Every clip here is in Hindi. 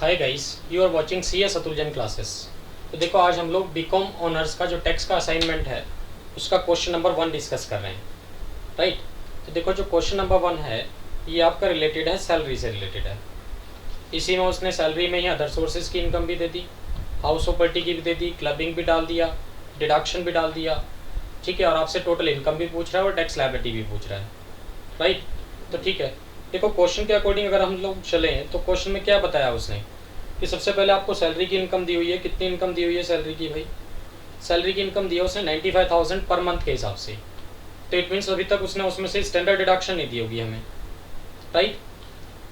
Hi guys, you are watching CS Atul Jain classes. तो देखो, आज हम लोग बीकॉम ऑनर्स का जो टेक्स्ट का असाइनमेंट है उसका क्वेश्चन नंबर 1 डिस्कस कर रहे हैं, राइट। तो देखो, जो क्वेश्चन नंबर 1 है ये आपका रिलेटेड है, सैलरी से रिलेटेड है। इसी में उसने सैलरी में ही अदर सोर्सेज की इनकम भी दे दी, हाउस प्रॉपर्टी की भी दे दी, क्लबिंग भी डाल दिया, डिडक्शन भी डाल दिया, ठीक है। और आपसे टोटल इनकम भी पूछ रहा है और टैक्स लायबिलिटी भी पूछ रहा है, राइट। तो ठीक है, देखो क्वेश्चन के अकॉर्डिंग अगर हम लोग चले तो क्वेश्चन में क्या बताया उसने कि सबसे पहले आपको सैलरी की इनकम दी हुई है। कितनी इनकम दी हुई है सैलरी की भाई? सैलरी की इनकम दी है उसने 95,000 पर मंथ के हिसाब से। तो इट मीन्स अभी तक उसने उसमें से स्टैंडर्ड डिडक्शन नहीं दी होगी हमें, राइट।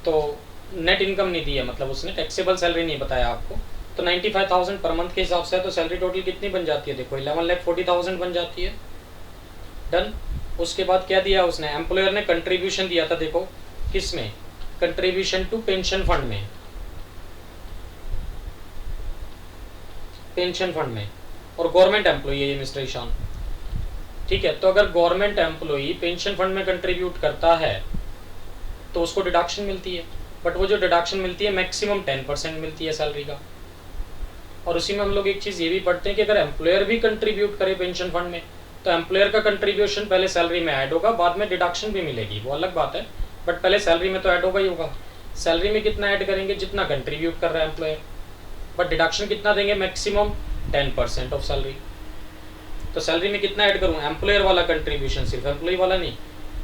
तो नेट इनकम नहीं दी है, मतलब उसने टैक्सेबल सैलरी नहीं बताया आपको। तो 95,000 पर मंथ के हिसाब से है, तो सैलरी टोटल कितनी बन जाती है? देखो 11,40,000 बन जाती है। डन। उसके बाद क्या दिया उसने? एम्प्लॉयर ने कंट्रीब्यूशन दिया था, देखो किस में? कंट्रीब्यूशन टू पेंशन फंड में, पेंशन फंड में। और गवर्नमेंट एम्प्लॉई है ये मिस्टर ईशान, ठीक है। तो अगर गवर्नमेंट एम्प्लॉई पेंशन फंड में कंट्रीब्यूट करता है तो उसको डिडक्शन मिलती है, बट वो जो डिडक्शन मिलती है मैक्सिमम 10% मिलती है सैलरी का। और उसी में हम लोग एक चीज़ ये भी पढ़ते हैं कि अगर एम्प्लॉयर भी कंट्रीब्यूट करे पेंशन फंड में तो एम्प्लॉयर का कंट्रीब्यूशन पहले सैलरी में ऐड होगा, बाद में डिडक्शन भी मिलेगी, वो अलग बात है, बट पहले सैलरी में तो ऐड होगा ही होगा। सैलरी में कितना ऐड करेंगे? जितना कंट्रीब्यूट कर रहा है एम्प्लॉयर, बट डिडक्शन कितना देंगे? Maximum 10% of salary. तो सैलरी में कितना ऐड करूँ? एम्प्लॉयर वाला कंट्रीब्यूशन, सिर्फ एम्प्लॉय वाला नहीं,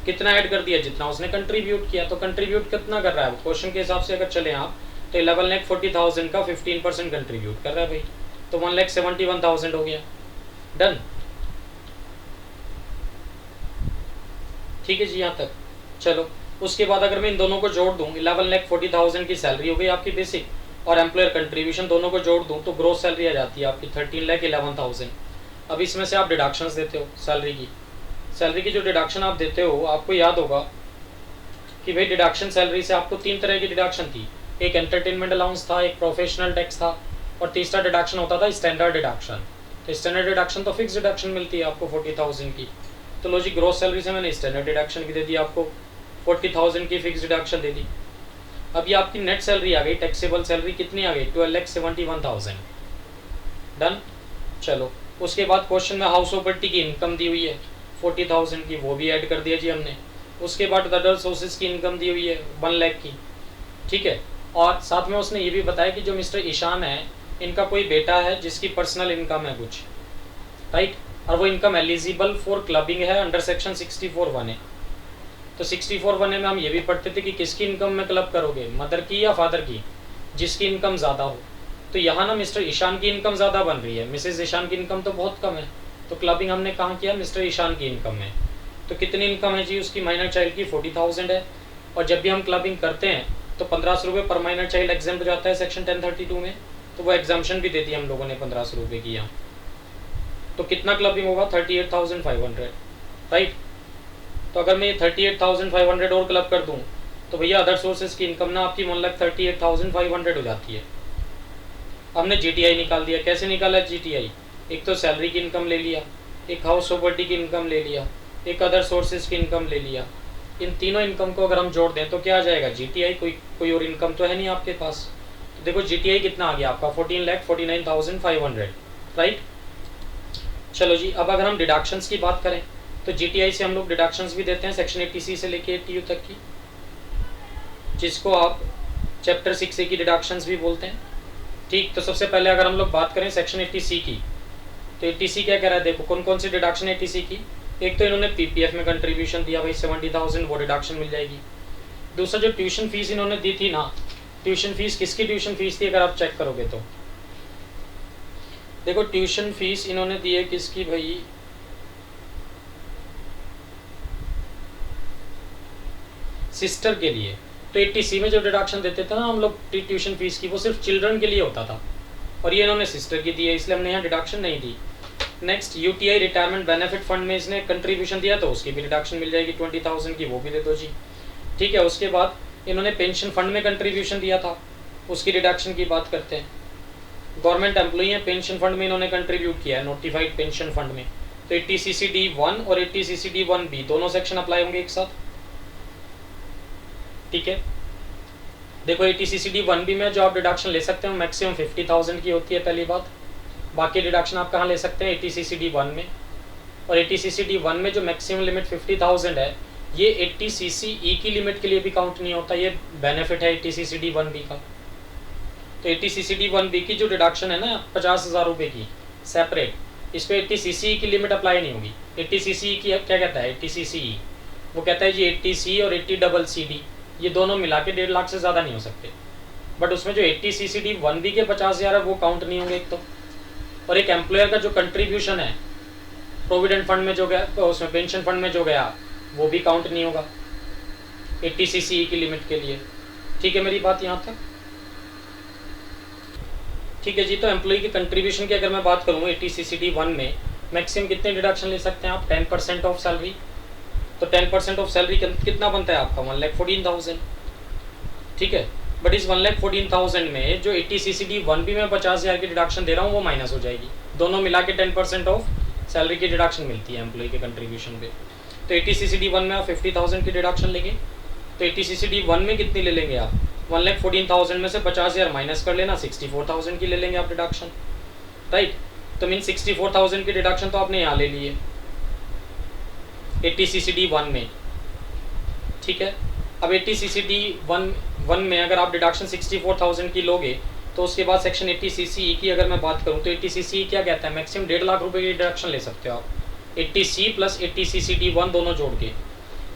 कितना ऐड कर दिया? जितना उसने कंट्रीब्यूट किया। तो कंट्रीब्यूट कितना कर रहा है? क्वेश्चन के हिसाब से अगर चले आप तो 11,40,000 का 15% कंट्रीब्यूट कर रहा है भाई, तो 1,71,000 हो गया। डन, ठीक है जी, यहाँ तक चलो। उसके बाद अगर मैं इन दोनों को जोड़ दूँ, 11,40,000 की सैलरी हो गई आपकी बेसिक, और एम्प्लॉयर कंट्रीब्यूशन दोनों को जोड़ दूँ तो ग्रोस सैलरी आ जाती है आपकी 13,11,000। अब इसमें से आप डिडक्शंस देते हो सैलरी की। सैलरी की जो डिडक्शन आप देते हो, आपको याद होगा कि भाई डिडक्शन सैलरी से आपको 3 तरह की डिडक्शन थी। एक एंटरटेनमेंट अलाउंस था, एक प्रोफेशनल टैक्स था, और तीसरा डिडक्शन होता था स्टैंडर्ड डिडक्शन। तो स्टैंडर्ड डिडक्शन तो फिक्स डिडक्शन मिलती है आपको 40,000 की। तो लो जी, ग्रोस सैलरी से मैंने स्टैंडर्ड डिडक्शन भी दे दी आपको, 40,000 की फिक्स डिडक्शन दे दी। अब ये आपकी नेट सैलरी आ गई, टैक्सेबल सैलरी कितनी आ गई? 12,71,000। डन। चलो, उसके बाद क्वेश्चन में हाउस प्रॉपर्टी की इनकम दी हुई है 40,000 की, वो भी ऐड कर दिया जी हमने। उसके बाद अदर सोर्सेज की इनकम दी हुई है 1 लाख की, ठीक है। और साथ में उसने ये भी बताया कि जो मिस्टर ईशान है, इनका कोई बेटा है जिसकी पर्सनल इनकम है कुछ, राइट, और वो इनकम एलिजिबल फॉर क्लबिंग है अंडर सेक्शन 64(1) है। तो 64(1) में हम ये भी पढ़ते थे कि किसकी इनकम में क्लब करोगे, मदर की या फादर की, जिसकी इनकम ज़्यादा हो। तो यहाँ ना मिस्टर ईशान की इनकम ज़्यादा बन रही है, मिसेज ईशान की इनकम तो बहुत कम है। तो क्लबिंग हमने कहाँ किया? मिस्टर ईशान की इनकम में। तो कितनी इनकम है जी उसकी? माइनर चाइल्ड की 40,000 है। और जब भी हम क्लबिंग करते हैं तो 1,500 रुपये पर माइनर चाइल्ड एग्जाम हो जाता है सेक्शन 1032 में, तो वो एग्जाम्शन भी दे दी हम लोगों ने 1,500 रुपये की यहाँ। तो कितना क्लबिंग होगा? 38,500, राइट। तो अगर मैं ये 38,500 और क्लब कर दूँ तो भैया अदर सोर्सेज की इनकम ना आपकी 1,38,500 हो जाती है। हमने GTI निकाल दिया। कैसे निकाला GTI? एक तो सैलरी की इनकम ले लिया, एक हाउस प्रॉपर्टी की इनकम ले लिया, एक अदर सोर्सेज की इनकम ले लिया। इन तीनों इनकम को अगर हम जोड़ दें तो क्या आ जाएगा? GTI। कोई और इनकम तो है नहीं आपके पास। तो देखो GTI कितना आ गया आपका? 14,49,500, राइट। चलो जी, अब अगर हम डिडक्शंस की बात करें तो GTI से हम लोग डिडक्शंस भी देते हैं सेक्शन 80C से लेके 80U तक की, जिसको आप चैप्टर 6A की डिडक्शंस भी बोलते हैं, ठीक। तो सबसे पहले अगर हम लोग बात करें सेक्शन 80C की, तो 80C क्या कह रहा है? देखो कौन कौन सी डिडक्शन 80C की। एक तो इन्होंने PPF में कंट्रीब्यूशन दिया भाई 70,000, वो डिडक्शन मिल जाएगी। दूसरा जो ट्यूशन फीस इन्होंने दी थी ना, ट्यूशन फीस किसकी ट्यूशन फीस थी? अगर आप चेक करोगे तो देखो ट्यूशन फीस इन्होंने दी है किसकी भाई? सिस्टर के लिए। तो 80C में जो डिडक्शन देते थे ना हम लोग ट्यूशन फीस की, वो सिर्फ चिल्ड्रन के लिए होता था, और ये इन्होंने सिस्टर की दी है, इसलिए हमने यहाँ डिडक्शन नहीं दी। Next UTI retirement benefit fund में इसने कंट्रीब्यूशन दिया, तो उसकी भी डिडक्शन मिल जाएगी 20,000 की, वो भी दे दो जी, ठीक है। उसके बाद इन्होंने पेंशन फंड में कंट्रीब्यूशन दिया था, उसकी डिडक्शन की बात करते हैं। गवर्नमेंट एम्प्लॉई है, पेंशन फंड में इन्होंने कंट्रीब्यूट किया है, नोटिफाइड पेंशन फंड में। तो 80CCD1 और 80CCD1B दोनों सेक्शन अप्लाई होंगे एक साथ, ठीक है। देखो ATCCD 1B में जो आप डिडक्शन ले सकते हो मैक्सिमम 50,000 की होती है पहली बात। बाकी डिडक्शन आप कहाँ ले सकते हैं ATCCD 1 में। और ATCCD 1 में जो मैक्सिमम लिमिट 50,000 है ये ATCCE की लिमिट के लिए भी काउंट नहीं होता, ये बेनिफिट है ATCCD 1B का। तो ATCCD 1B की जो डिडक्शन है ना 50,000 रुपये की सेपरेट, इस पर ATCCE की लिमिट अप्लाई नहीं होगी। ATCCE की क्या कहता है ATCCE, वो कहता है जी 80C और 80CCD ये दोनों मिला के 1.5 लाख से ज़्यादा नहीं हो सकते। बट उसमें जो ATCCD 1B के 50,000 है वो काउंट नहीं होंगे एक तो। और एक एम्प्लॉयर का जो कंट्रीब्यूशन है प्रोविडेंट फंड में जो गया, उसमें पेंशन फंड में जो गया वो भी काउंट नहीं होगा ATCCE की लिमिट के लिए। ठीक है मेरी बात यहाँ तक? ठीक है जी। तो एम्प्लॉय की कंट्रीब्यूशन की अगर मैं बात करूँ ATCCD 1 में मैक्सिमम कितने डिडक्शन ले सकते हैं आप? 10% ऑफ सैलरी। तो 10% ऑफ सैलरी कितना बनता है आपका? 1,14,000। ठीक है। बट इस 1,14,000 में जो ATCCD 1B में 50,000 की डिडक्शन दे रहा हूँ वो माइनस हो जाएगी। दोनों मिला के 10% ऑफ सैलरी की डिडक्शन मिलती है एम्प्लॉय के कंट्रीब्यूशन पे। तो ATCCD 1 में आप 50,000 की डिडक्शन लेंगे तो ATCCD 1 में कितनी ले लेंगे आप? 1,14,000 में से 50,000 माइनस कर लेना, 64,000 की ले लेंगे आप डिडक्शन, राइट। तो मीन 64,000 की डिडक्शन तो आपने यहाँ ले ली है ATCCD 1 में। ठीक है। अब ATCCD 1 में अगर आप डिडक्शन 64,000 की लोगे तो उसके बाद सेक्शन ATCCE की अगर मैं बात करूँ तो ATCCE क्या कहता है? मैक्सिमम 1.5 लाख रुपए की डिडक्शन ले सकते हो आप 80C प्लस ATCCD 1 दोनों जोड़ के।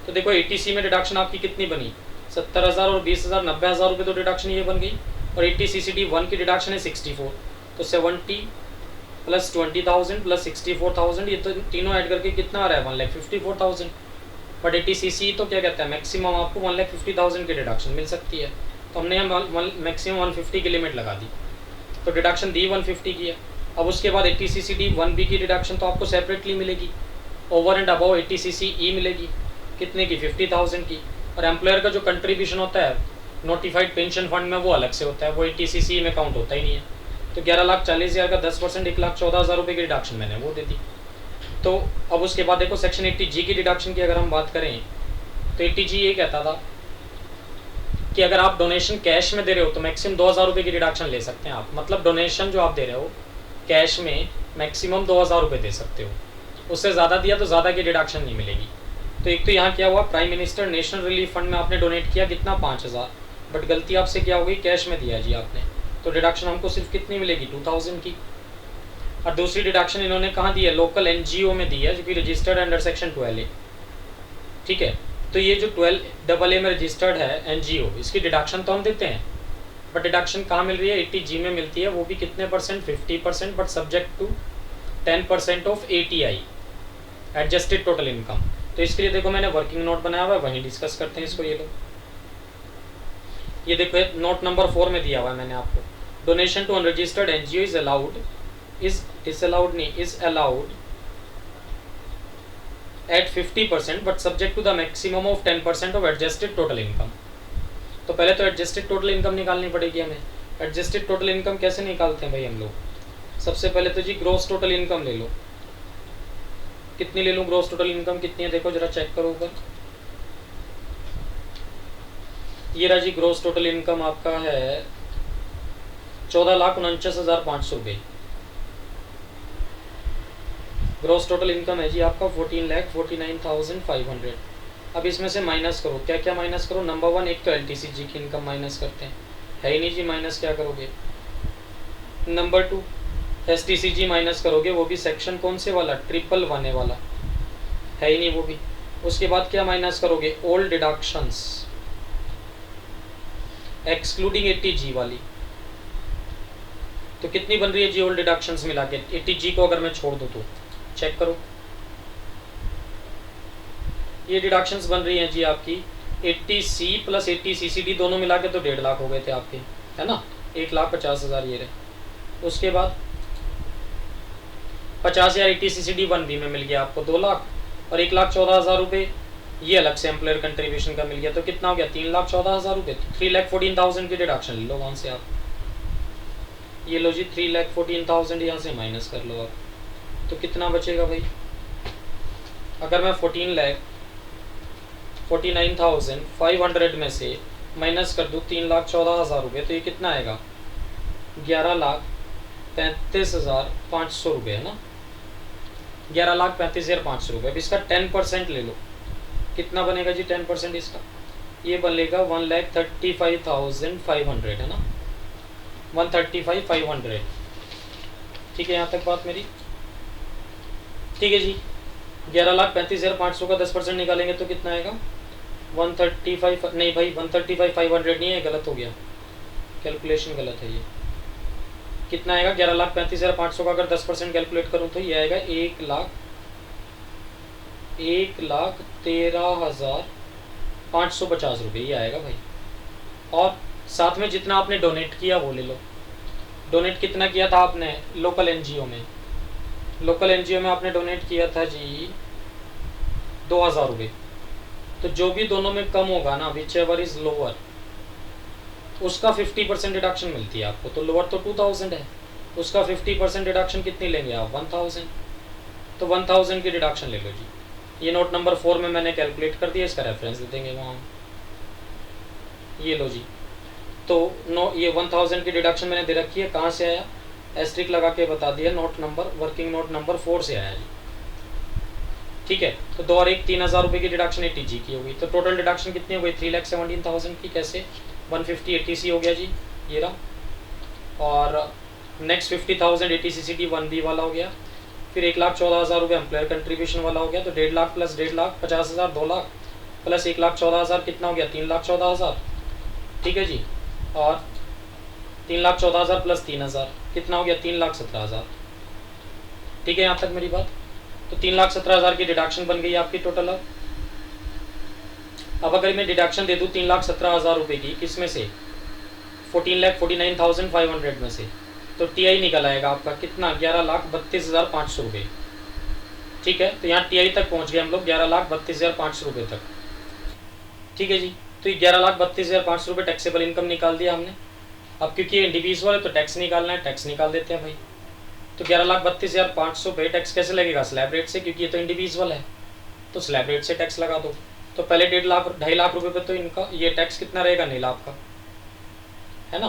तो देखो 80C में डिडक्शन आपकी कितनी बनी? 70,000 और 20,000 90,000 रुपये तो डिडक्शन ये बन गई। और ATCCD 1 की डिडक्शन है 64, तो 70 प्लस 20,000 प्लस 64,000 ये तो तीनों ऐड करके कितना आ रहा है? 1,54,000। बट ATCCE तो क्या कहता है? मैक्सिमम आपको 1,50,000 की डिडक्शन मिल सकती है। तो हमने यहाँ मैक्सिमम 150 की लिमिट लगा दी, तो डिडक्शन दी 150 की है। अब उसके बाद ATCCD 1B की डिडक्शन तो आपको सेपरेटली मिलेगी, ओवर एंड अबव ATCCE मिलेगी कितने की? 50,000 की। और एम्प्लॉयर का जो कंट्रीब्यूशन होता है नोटिफाइड पेंशन फंड में वो अलग से होता है, वो ATCCE में काउंट होता ही नहीं है। तो 11,40,000 का 10% 1,14,000 रुपये की डिडक्शन मैंने वो दे दी। तो अब उसके बाद देखो सेक्शन 80G की डिडक्शन की अगर हम बात करें तो 80G ये कहता था कि अगर आप डोनेशन कैश में दे रहे हो तो मैक्सिमम 2,000 रुपये की डिडक्शन ले सकते हैं आप। मतलब डोनेशन जो आप दे रहे हो कैश में मैक्सिमम 2,000 रुपये दे सकते हो, उससे ज़्यादा दिया तो ज़्यादा की डिडक्शन नहीं मिलेगी। तो एक तो यहाँ क्या हुआ, prime minister national relief fund में आपने डोनेट किया कितना? 5,000, बट गलती आपसे क्या हो गई? कैश में दिया जी आपने, तो डिडक्शन हमको सिर्फ कितनी मिलेगी? 2,000 की। और दूसरी डिडक्शन इन्होंने कहाँ दी है? लोकल NGO में दी है जो कि रजिस्टर्ड अंडर सेक्शन 12A। ठीक है। तो ये जो 12AA में रजिस्टर्ड है NGO, इसकी डिडक्शन तो हम देते हैं, बट डिडक्शन कहाँ मिल रही है? 80G में मिलती है, वो भी कितने percent? 50%, but subject to 10% of ATI adjusted total income. तो इसके लिए देखो मैंने वर्किंग नोट बनाया हुआ है, वहीं डिस्कस करते हैं इसको। ये लो, ये देखो नोट नंबर 4 में दिया हुआ है मैंने आपको। Donation to unregistered NGO is allowed at 50% but subject to the maximum of 10% of adjusted total income। तो पहले तो एडजस्टेड टोटल इनकम निकालनी पड़ेगी हमें। एडजस्टेड टोटल इनकम कैसे निकालते हैं भाई हम लोग? सबसे पहले तो जी ग्रोस टोटल इनकम ले लो। कितनी ले लूँ ग्रोस टोटल इनकम? कितनी है देखो जरा चेक करो ऊपर। ये रहा जी ग्रोस टोटल इनकम आपका है 14,49,500 रुपये। ग्रोस टोटल इनकम है जी आपका 14,49,500। अब इसमें से माइनस करो, क्या क्या माइनस करो? नंबर 1 एक तो LTCG की इनकम माइनस करते हैं, है ही नहीं जी, माइनस क्या करोगे? नंबर 2 STCG माइनस करोगे, वो भी सेक्शन कौन से वाला? 111A वाला, है ही नहीं वो भी। उसके बाद क्या माइनस करोगे? ओल्ड डिडक्शंस एक्सक्लूडिंग 80G वाली। तो कितनी बन रही है जी ओल्ड डिडक्शंस मिला के? 80G को अगर मैं छोड़ दूँ तो चेक करो, ये डिडक्शंस बन रही हैं जी आपकी 80C प्लस 80CCD दोनों मिला के तो 1.5 लाख हो गए थे आपके, है ना? 1,50,000 ये रहे। उसके बाद 50,000 80CCD 1B में मिल गया आपको 2 लाख, और 1,14,000 रुपये ये अलग से एम्प्लॉयर कंट्रीब्यूशन का मिल गया। तो कितना हो गया? 3,14,000 रुपये। 3,14,000 की डिडक्शन ले लो वहाँ से आप। ये लो जी 3,14,000 यहाँ से माइनस कर लो आप, तो कितना बचेगा भाई? अगर मैं 14,49,500 में से माइनस कर दूँ 3,14,000 रुपये, तो ये कितना आएगा 11,35,500 रुपये, है ना, 11,35,500 रुपये। अब इसका 10% ले लो, कितना बनेगा जी 10% इसका, ये बनेगा 1,35,500, है ना, 135,500। ठीक है, यहाँ तक बात मेरी ठीक है जी। 11,35,500 का 10% निकालेंगे तो कितना आएगा 135, नहीं भाई 135,500 नहीं है, गलत हो गया, कैलकुलेशन गलत है ये। कितना आएगा 11,35,500 का अगर 10% कैलकुलेट करूँ तो ये आएगा 1,13,550 रुपये, ये आएगा भाई। और साथ में जितना आपने डोनेट किया वो ले लो। डोनेट कितना किया था आपने लोकल एनजीओ में, लोकल एनजीओ में आपने डोनेट किया था जी 2,000 रुपये। तो जो भी दोनों में कम होगा ना, विच एवर इज लोअर, उसका 50% डिडक्शन मिलती है आपको। तो लोअर तो 2,000 है, उसका 50% डिडक्शन कितनी लेंगे आप 1,000, तो 1,000 की डिडक्शन ले लो जी। ये नोट नंबर 4 में मैंने कैलकुलेट कर दिया, इसका रेफरेंस दे देंगे वहाँ, ये लो जी। तो ये 1,000 की डिडक्शन मैंने दे रखी है, कहाँ से आया, एस्ट्रिक लगा के बता दिया, note number working note number 4 से आया जी। ठीक है, तो 2 और 1 3,000 रुपये की डिडक्शन ATG की होगी, तो टोटल डिडक्शन कितनी हो गई 3,17,000 की। कैसे 150 ATC हो गया जी, ये रहा, और नेक्स्ट 50,000 ATCCD 1B वाला हो गया, फिर 1,14,000 रुपये एम्प्लॉयर कंट्रीब्यूशन वाला हो गया, तो 1.5 लाख प्लस 1.5 लाख 50,000, 2 लाख प्लस 1,14,000 कितना हो गया 3,14,000। ठीक है जी, और 3,14,000 प्लस 3,000 कितना हो गया 3,17,000। ठीक है, यहाँ तक मेरी बात। तो 3,17,000 की डिडक्शन बन गई आपकी टोटल। अब अगर मैं डिडक्शन दे दूँ 3,17,000 रुपये की, किस में से 14,49,500 में से, तो TI निकल आएगा आपका कितना 11,32,500 रुपये। ठीक है, तो यहाँ TI तक पहुँच गए हम लोग 11,32,500 रुपये तक। ठीक है जी, तो ये 11,32,500 रुपये टैक्सेबल इनकम निकाल दिया हमने। अब क्योंकि इंडिविजुअल है तो टैक्स निकालना है, टैक्स निकाल देते हैं भाई। तो 11,32,500 पे टैक्स कैसे लगेगा स्लैब रेट से, क्योंकि ये तो इंडिविजुअल है, तो स्लैब रेट से टैक्स लगा दो। तो पहले 2.5 लाख रुपए पे तो इनका ये टैक्स कितना रहेगा नील आपका, है ना,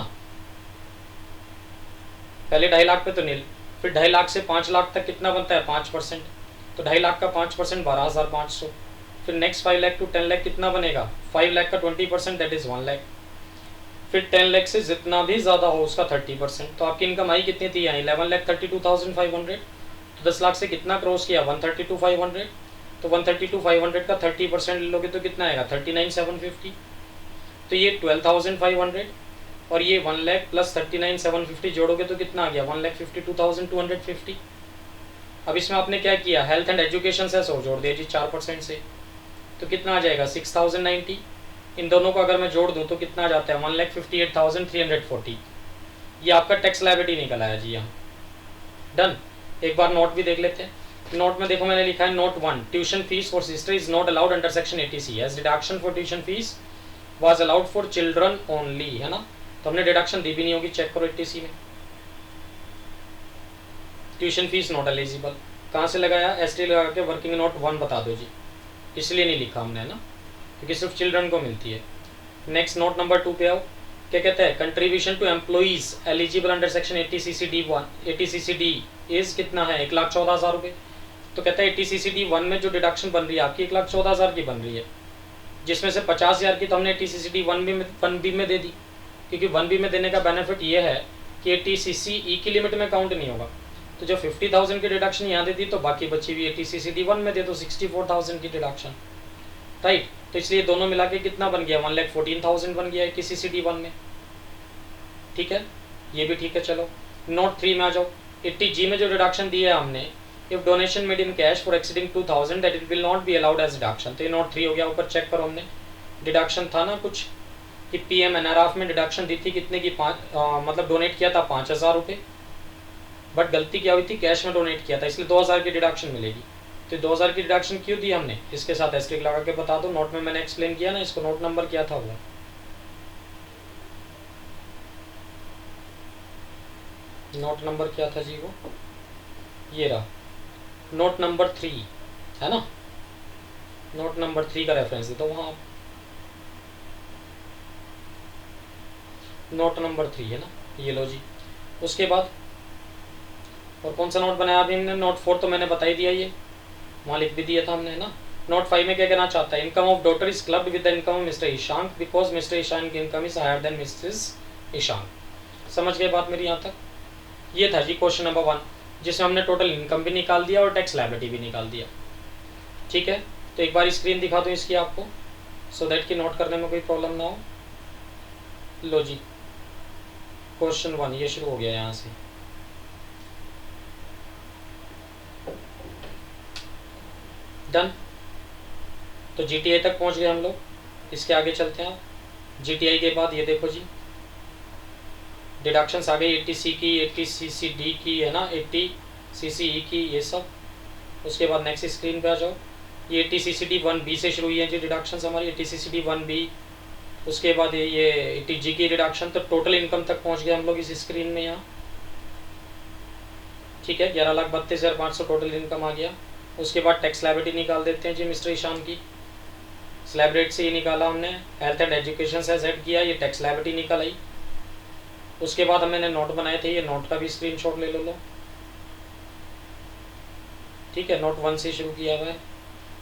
पहले 2.5 लाख पे तो नील, फिर 2.5 लाख से 5 लाख तक कितना बनता है 5%, तो 2.5 लाख का 5% 12,500, फिर नेक्स्ट 5 लाख टू 10 लाख कितना बनेगा 5 लाख का 20% दैट इज 1 लाख, फिर 10 लाख से जितना भी ज़्यादा हो उसका 30%। तो आपकी इनकम आई कितनी थी यहाँ 11,32,500, तो 10 लाख से कितना क्रॉस किया 132,500, तो 132,500 का 30% ले लोगे तो कितना आएगा 39,750, तो ये 12,500, और ये 1 लाख प्लस 39,750 जोड़ोगे तो कितना आ गया 1,52,250। अब इसमें आपने क्या किया हेल्थ एंड एजुकेशन से 100 जोड़ दिया जी 4% से, तो कितना आ जाएगा 6,090। इन दोनों को अगर मैं जोड़ दूं तो कितना आ जाता है 1,58,340। ये आपका टैक्स लायबिलिटी निकल आया जी यहाँ। डन। एक बार नोट भी देख लेते हैं। नोट में देखो मैंने लिखा है note 1, tuition fees for sister is not allowed under section 80C as deduction for tuition fees was allowed for children only, है ना, तो हमने डिडक्शन दी भी नहीं होगी, चेक करो 80C में। ट्यूशन फीस नॉट एलिजिबल, कहाँ से लगाया ST लगा के वर्किंग नोट 1 बता दो जी, इसलिए नहीं लिखा हमने, है ना, क्योंकि सिर्फ चिल्ड्रन को मिलती है। नेक्स्ट नोट नंबर 2 पे आओ, क्या कहता है contribution to employees eligible under section 80CCD is कितना है 1,14,000 रुपये। तो कहता है 80CCD1 में जो डिडक्शन बन रही है आपकी 1,14,000 की बन रही है, जिसमें से 50,000 की तो हमने 80CCD1B में दे दी, क्योंकि 1B में देने का बेनिफिट ये है कि 80CCE की लिमिट में काउंट नहीं होगा। तो जो 50,000 की डिडक्शन यहाँ दे दी तो बाकी बची हुई 80CCD1 में दे दो 64,000 की डिडक्शन, राइट। तो इसलिए दोनों मिला के कितना बन गया 1,14,000 बन गया 80CCD1 में। ठीक है, ये भी ठीक है। चलो नोट 3 में आ जाओ। 80G में जो डिडक्शन दिया है हमने, if donation made in cash for exceeding 2,000 that it will not be allowed as deduction, तो ये नोट 3 हो गया। ऊपर चेक करो, हमने डिडक्शन था ना कुछ कि PM-NRF में डिडक्शन दी थी कितने की, मतलब डोनेट किया था 5,000 रुपये, बट गलती क्या हुई थी कैश में डोनेट किया था, इसलिए 2,000 की डिडक्शन मिलेगी। तो 2,000 की डिडक्शन क्यों दी हमने, इसके साथ एस्टेरिक लगा के बता दो। नोट में मैंने एक्सप्लेन किया ना, इसको नोट नंबर क्या था वो, नोट नंबर क्या था जी वो, ये रहा नोट नंबर 3, है ना, नोट नंबर 3 का रेफरेंस दे दो वहाँ आप। नोट नंबर 3 है ना, ये लो जी। उसके बाद और कौन सा नोट बनाया अभी हमने, नोट 4 तो मैंने बता ही दिया, ये वहाँ लिख भी दिया था हमने ना। नोट 5 में क्या कहना चाहता है, income of daughter is clubbed with the income of Mr Ishank because Mr Ishank की income is higher than Mrs Ishank. समझ गए बात मेरी यहाँ तक? ये था जी क्वेश्चन नंबर 1, जिसमें हमने टोटल इनकम भी निकाल दिया और टैक्स लायबिलिटी भी निकाल दिया। ठीक है, तो एक बार स्क्रीन दिखा दूँ इसकी आपको, सो दैट कि नोट करने में कोई प्रॉब्लम ना हो। लो जी, क्वेश्चन 1 ये शुरू हो गया यहाँ से। डन। तो जीटीआई तक पहुँच गए हम लोग, इसके आगे चलते हैं। जीटीआई के बाद ये देखो जी, डिडक्शंस आ गई 80C की, 80CCD की है ना, 80CCE की, ये सब। उसके बाद नेक्स्ट स्क्रीन पे आ जाओ, ये 80CCD 1B से शुरू हुई है जी डिडक्शंस हमारी, 80CCD 1B। उसके बाद ये 80G की डिडक्शन, तो टोटल इनकम तक पहुंच गए हम लोग इस स्क्रीन में यहाँ। ठीक है, 11,32,500 टोटल इनकम आ गया। उसके बाद टैक्स लायबिलिटी निकाल देते हैं जी मिस्टर ईशान की। स्लैब रेट से ये निकाला हमने, हेल्थ एंड एजुकेशन से सेट किया, ये टैक्स लायबिलिटी निकल आई। उसके बाद हमने नोट बनाए थे, ये नोट का भी स्क्रीनशॉट ले लो। ठीक है, नोट 1 से शुरू किया हुआ है,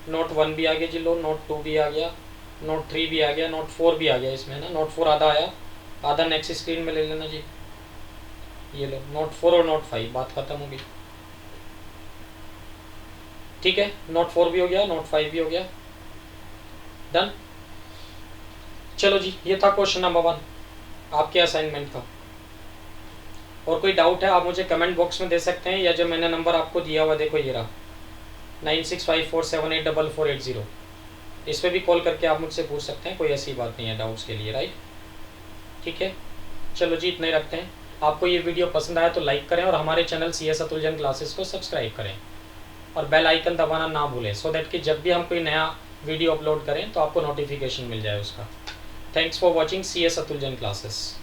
नोट 1 भी आ गया जी लो, नोट 2 भी आ गया, नोट 3 भी आ गया, नोट 4 भी आ गया इसमें ना। नोट 4 आधा आया, आधा नेक्स्ट स्क्रीन में ले लेना जी। ये लो नोट 4 और नोट 5, बात खत्म हो गई। ठीक है, नोट 4 भी हो गया, नोट 5 भी हो गया। डन। चलो जी, ये था क्वेश्चन नंबर 1 आपके असाइनमेंट का। और कोई डाउट है आप मुझे कमेंट बॉक्स में दे सकते हैं, या जो मैंने नंबर आपको दिया हुआ देखो ये रहा 9654784480, इस पर भी कॉल करके आप मुझसे पूछ सकते हैं, कोई ऐसी बात नहीं है डाउट्स के लिए, राइट। ठीक है, चलो जी इतना ही रखते हैं। आपको ये वीडियो पसंद आया तो लाइक करें और हमारे channel CS Atul Jain classes को सब्सक्राइब करें और बेल आइकन दबाना ना भूलें, सो दैट कि जब भी हम कोई नया वीडियो अपलोड करें तो आपको नोटिफिकेशन मिल जाए उसका। Thanks for watching CS Atul Jain classes.